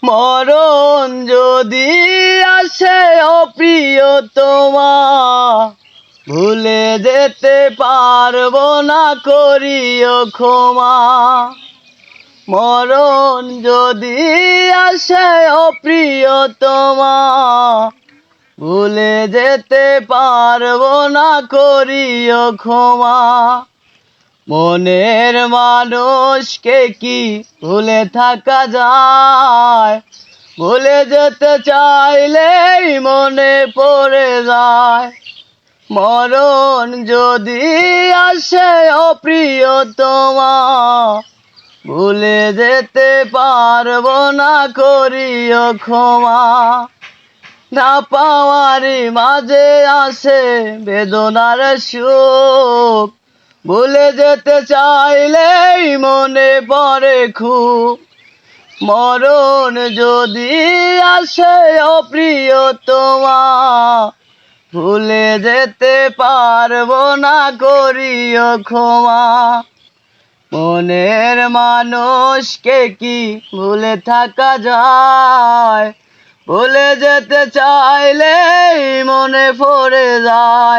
মরণ যদি আসে ও প্রিয়তমা, ভুলে যেতে পারবো না, করিও ক্ষমা। মরণ যদি আসে ও প্রিয়তমা, ভুলে যেতে পারবো না, করিও ক্ষমা। মনের মানুষকে কি ভুলে থাকা যায়? ভুলে যেতে চাইলেই মনে পড়ে যায়। মরণ যদি আসে ও প্রিয়তমা, ভুলে যেতে পারবো না, করিও ক্ষমা। না পাওয়ারই মাঝে আসে বেদনার সুখ, ভুলে যেতে চাইলেই মনে পড়ে খুব। মরণ যদি আসে ও প্রিয়তমা, ভুলে যেতে পারবো না, করিও ক্ষমা। মনের মানুষকে কি ভুলে থাকা যায়? ভুলে যেতে চাইলেই মনে পড়ে যায়।